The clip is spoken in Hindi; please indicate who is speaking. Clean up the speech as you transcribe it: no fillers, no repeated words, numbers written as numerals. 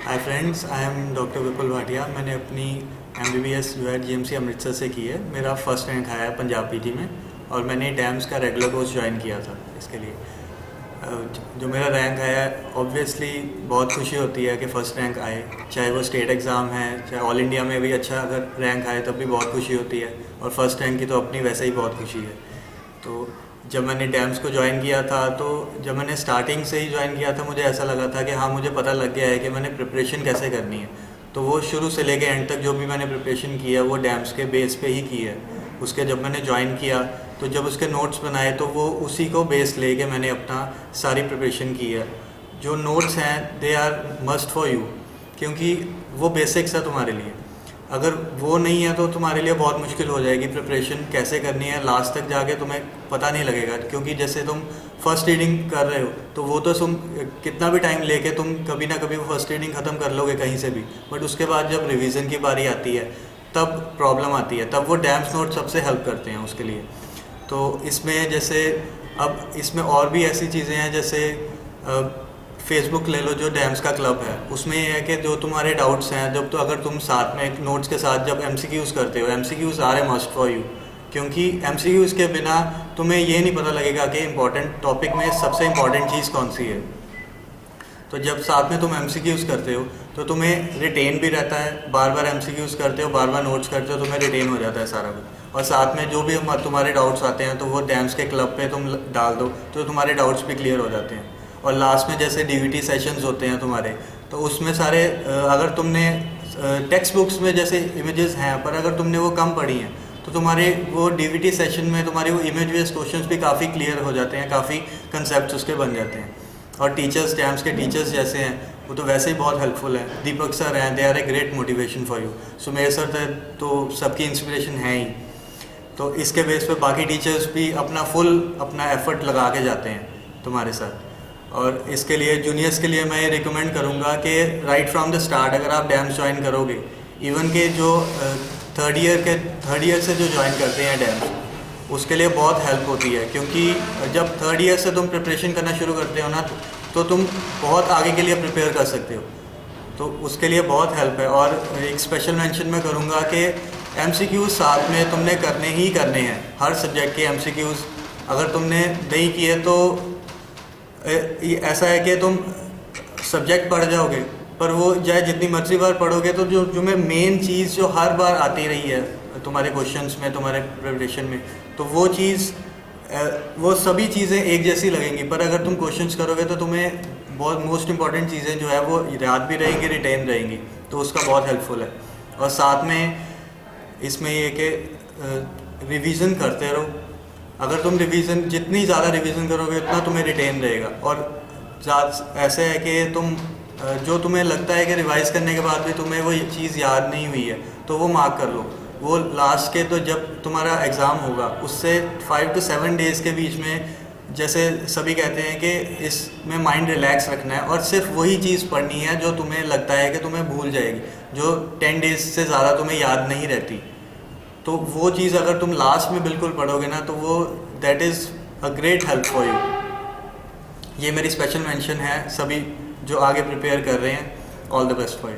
Speaker 1: Hi friends, I am doctor Vipul Bhatia. मैंने अपनी MBBS जो है GMC अमृतसर से की है। मेरा फर्स्ट रैंक आया है पंजाब पीटी में और मैंने डैम्स का रेगुलर कोर्स ज्वाइन किया था इसके लिए। जो मेरा रैंक आया है, ऑब्वियसली बहुत खुशी होती है कि फ़र्स्ट रैंक आए, चाहे वो स्टेट एग्ज़ाम है, चाहे ऑल इंडिया में भी अच्छा अगर रैंक आए तब भी बहुत खुशी होती है, और फर्स्ट रैंक की तो अपनी वैसे ही बहुत खुशी है। तो जब मैंने डैम्स को ज्वाइन किया था, तो जब मैंने स्टार्टिंग से ही ज्वाइन किया था, मुझे ऐसा लगा था कि हाँ, मुझे पता लग गया है कि मैंने प्रिपरेशन कैसे करनी है। तो वो शुरू से लेके एंड तक जो भी मैंने प्रिपरेशन की है वो डैम्स के बेस पे ही की है। उसके जब मैंने ज्वाइन किया तो जब उसके नोट्स बनाए तो वो उसी को बेस लेके मैंने अपना सारी प्रिपरेशन की है। जो नोट्स हैं they are must for you, क्योंकि वो बेसिक्स है तुम्हारे लिए। अगर वो नहीं है तो तुम्हारे लिए बहुत मुश्किल हो जाएगी प्रिपरेशन कैसे करनी है, लास्ट तक जाके तुम्हें पता नहीं लगेगा। क्योंकि जैसे तुम फर्स्ट रीडिंग कर रहे हो तो वो तो तुम कितना भी टाइम लेके तुम कभी ना कभी वो फर्स्ट रीडिंग ख़त्म कर लोगे कहीं से भी, बट उसके बाद जब रिवीजन की बारी आती है तब प्रॉब्लम आती है। तब वो डैम्स नोट सबसे हेल्प करते हैं उसके लिए। तो इसमें जैसे अब इसमें और भी ऐसी चीज़ें हैं, जैसे फेसबुक ले लो, जो डैम्स का क्लब है, उसमें ये है कि जो तुम्हारे डाउट्स हैं, जब तो अगर तुम साथ में नोट्स के साथ जब MCQs करते हो, MCQs are a must for you, क्योंकि MCQs के बिना तुम्हें ये नहीं पता लगेगा कि इम्पॉर्टेंट टॉपिक में सबसे इम्पॉर्टेंट चीज़ कौन सी है। तो जब साथ में तुम MCQs करते हो तो तुम्हें रिटेन भी रहता है, बार बार MCQs करते हो, बार बार नोट्स करते हो, तुम्हें रिटेन हो जाता है सारा कुछ। और साथ में जो भी तुम्हारे डाउट्स आते हैं तो वो डैम्स के क्लब पे तुम डाल दो तो तुम्हारे डाउट्स भी क्लियर हो जाते हैं। और लास्ट में जैसे DVT सेशंस होते हैं तुम्हारे, तो उसमें सारे अगर तुमने टेक्स्ट बुक्स में जैसे इमेजेस हैं पर अगर तुमने वो कम पढ़ी हैं तो तुम्हारे वो DVT सेशन में तुम्हारे वो इमेज बेस्ड क्वेश्चंस भी काफ़ी क्लियर हो जाते हैं, काफ़ी कंसेप्ट उसके बन जाते हैं। और टीचर्स, डैम्स के टीचर्स जैसे हैं वो तो वैसे ही बहुत हेल्पफुल हैं। दीपक सर हैं, they are a great motivation for you. Sumer sir तो सबकी इंस्पिरेशन है ही। तो इसके बेस पे बाकी टीचर्स भी अपना एफर्ट लगा के जाते हैं तुम्हारे साथ। और इसके लिए जूनियर्स के लिए मैं ये रिकमेंड करूँगा कि राइट फ्रॉम द स्टार्ट अगर आप डैम्स ज्वाइन करोगे, इवन के जो थर्ड ईयर से जो ज्वाइन करते हैं डैम्स, उसके लिए बहुत हेल्प होती है। क्योंकि जब थर्ड ईयर से तुम प्रिपरेशन करना शुरू करते हो ना, तो तुम बहुत आगे के लिए प्रिपेयर कर सकते हो। तो उसके लिए बहुत हेल्प है। और एक स्पेशल मेंशन मैं करूँगा कि MCQs साथ में तुमने करने ही करने हैं। हर सब्जेक्ट के MCQs अगर तुमने नहीं किए तो ऐसा है कि तुम सब्जेक्ट पढ़ जाओगे, पर वो चाहे जितनी मर्जी बार पढ़ोगे तो जो मैं मेन चीज़ जो हर बार आती रही है तुम्हारे क्वेश्चंस में, तुम्हारे प्रिपरेशन में, तो वो सभी चीज़ें एक जैसी लगेंगी। पर अगर तुम क्वेश्चंस करोगे तो तुम्हें बहुत मोस्ट इंपॉर्टेंट चीज़ें जो है वो याद भी रहेंगी, रिटेन रहेंगी। तो उसका बहुत हेल्पफुल है। और साथ में इसमें ये कि रिवीजन करते रहो। अगर तुम जितनी ज़्यादा रिवीजन करोगे उतना तुम्हें रिटेन रहेगा। और ऐसे है कि तुम जो तुम्हें लगता है कि रिवाइज करने के बाद भी तुम्हें वो चीज़ याद नहीं हुई है तो वो मार्क कर लो। वो लास्ट के तो जब तुम्हारा एग्ज़ाम होगा उससे 5 to 7 डेज़ के बीच में, जैसे सभी कहते हैं कि इसमें माइंड रिलैक्स रखना है और सिर्फ वही चीज़ पढ़नी है जो तुम्हें लगता है कि तुम्हें भूल जाएगी, जो 10 डेज़ से ज़्यादा तुम्हें याद नहीं रहती। तो वो चीज़ अगर तुम लास्ट में बिल्कुल पढ़ोगे ना तो वो that is a great help for you. ये मेरी स्पेशल मेंशन है सभी जो आगे प्रिपेयर कर रहे हैं। All the best for you.